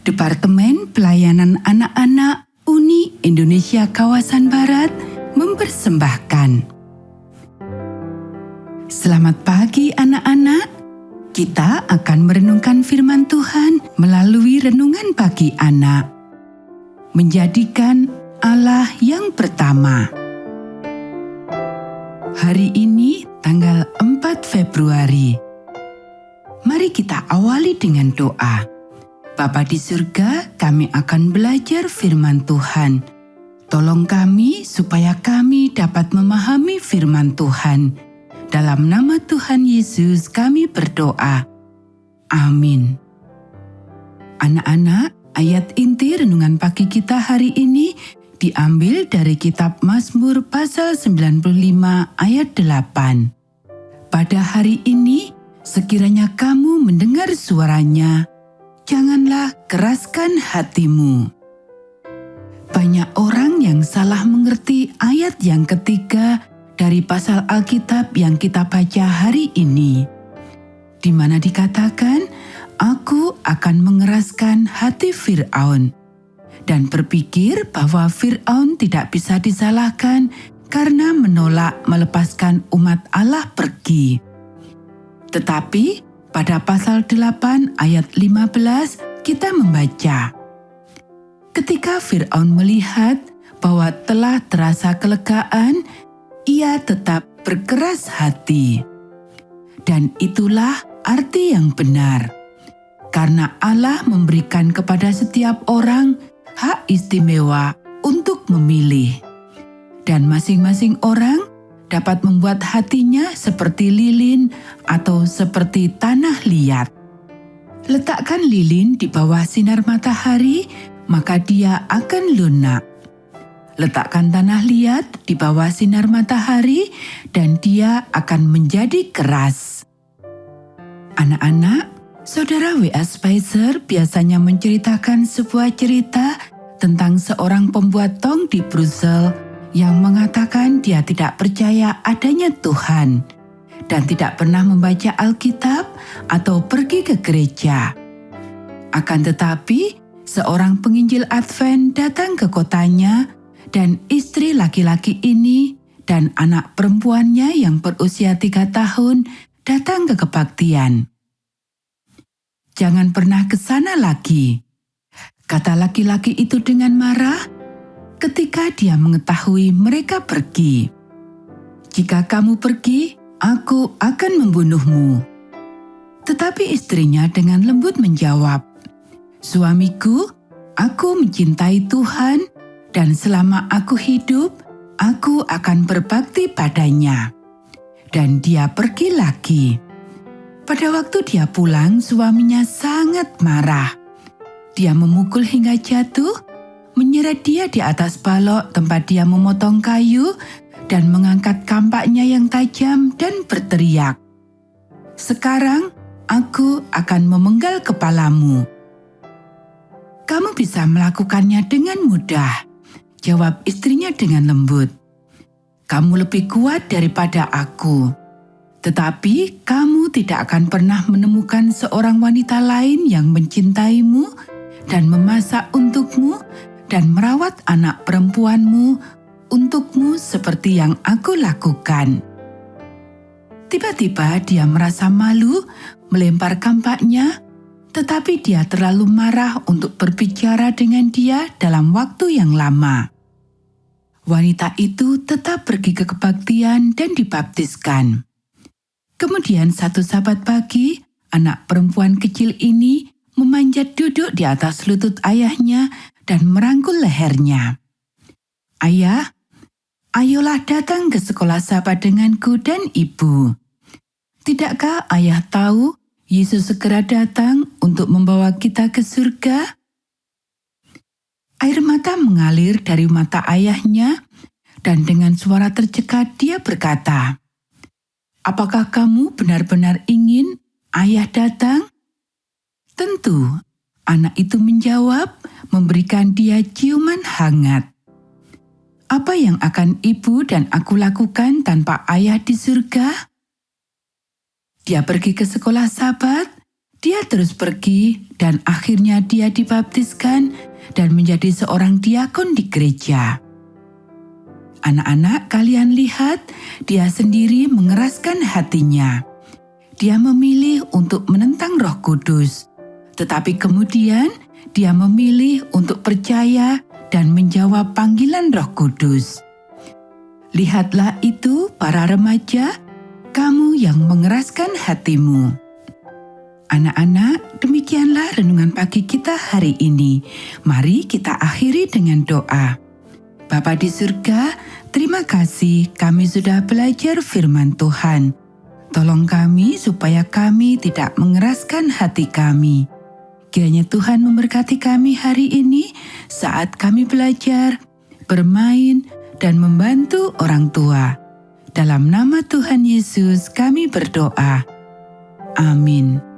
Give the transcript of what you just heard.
Departemen Pelayanan Anak-anak Uni Indonesia Kawasan Barat mempersembahkan. Selamat pagi anak-anak. Kita akan merenungkan firman Tuhan melalui renungan pagi anak. Menjadikan Allah yang pertama. Hari ini tanggal 4 Februari. Mari kita awali dengan doa. Bapa di surga, kami akan belajar firman Tuhan. Tolong kami supaya kami dapat memahami firman Tuhan. Dalam nama Tuhan Yesus kami berdoa. Amin. Anak-anak, ayat inti renungan pagi kita hari ini diambil dari kitab Mazmur pasal 95 ayat 8. Pada hari ini, sekiranya kamu mendengar suaranya, janganlah keraskan hatimu. Banyak orang yang salah mengerti ayat yang ketiga dari pasal Alkitab yang kita baca hari ini, di mana dikatakan, "Aku akan mengeraskan hati Fir'aun," dan berpikir bahwa Fir'aun tidak bisa disalahkan karena menolak melepaskan umat Allah pergi. Tetapi pada pasal 8 ayat 15 kita membaca, ketika Fir'aun melihat bahwa telah terasa kelegaan, ia tetap berkeras hati. Dan itulah arti yang benar. Karena Allah memberikan kepada setiap orang hak istimewa untuk memilih. Dan masing-masing orang dapat membuat hatinya seperti lilin atau seperti tanah liat. Letakkan lilin di bawah sinar matahari, maka dia akan lunak. Letakkan tanah liat di bawah sinar matahari, dan dia akan menjadi keras. Anak-anak, Saudara W.A. Spicer biasanya menceritakan sebuah cerita tentang seorang pembuat tong di Brussels yang mengatakan dia tidak percaya adanya Tuhan dan tidak pernah membaca Alkitab atau pergi ke gereja. Akan tetapi, seorang penginjil Advent datang ke kotanya dan istri laki-laki ini dan anak perempuannya yang berusia 3 tahun datang ke kebaktian. "Jangan pernah ke sana lagi," kata laki-laki itu dengan marah ketika dia mengetahui mereka pergi. "Jika kamu pergi, aku akan membunuhmu." Tetapi istrinya dengan lembut menjawab, "Suamiku, aku mencintai Tuhan dan selama aku hidup, aku akan berbakti padanya." Dan dia pergi lagi. Pada waktu dia pulang, suaminya sangat marah. Dia memukul hingga jatuh, menyeret dia di atas balok tempat dia memotong kayu, dan mengangkat kampaknya yang tajam dan berteriak, "Sekarang aku akan memenggal kepalamu." "Kamu bisa melakukannya dengan mudah," jawab istrinya dengan lembut. "Kamu lebih kuat daripada aku. Tetapi kamu tidak akan pernah menemukan seorang wanita lain yang mencintaimu dan memasak untukmu dan merawat anak perempuanmu untukmu seperti yang aku lakukan." Tiba-tiba dia merasa malu melempar kampaknya, tetapi dia terlalu marah untuk berbicara dengan dia dalam waktu yang lama. Wanita itu tetap pergi ke kebaktian dan dibaptiskan. Kemudian satu Sabat pagi, anak perempuan kecil ini memanjat duduk di atas lutut ayahnya dan merangkul lehernya. "Ayah, ayolah datang ke sekolah Sabat denganku dan ibu. Tidakkah ayah tahu Yesus segera datang untuk membawa kita ke surga?" Air mata mengalir dari mata ayahnya, dan dengan suara tercekat dia berkata, "Apakah kamu benar-benar ingin ayah datang?" "Tentu," anak itu menjawab, memberikan dia ciuman hangat. "Apa yang akan ibu dan aku lakukan tanpa ayah di surga?" Dia pergi ke sekolah Sabat Dia terus pergi dan akhirnya dia dibaptiskan dan menjadi seorang diakon di gereja. Anak-anak, kalian lihat, dia sendiri mengeraskan hatinya. Dia memilih untuk menentang Roh Kudus, tetapi kemudian dia memilih untuk percaya dan menjawab panggilan Roh Kudus. Lihatlah itu, para remaja, kamu yang mengeraskan hatimu. Anak-anak, demikianlah renungan pagi kita hari ini. Mari kita akhiri dengan doa. Bapa di surga, terima kasih kami sudah belajar firman Tuhan. Tolong kami supaya kami tidak mengeraskan hati kami. Kiranya Tuhan memberkati kami hari ini saat kami belajar, bermain, dan membantu orang tua. Dalam nama Tuhan Yesus kami berdoa. Amin.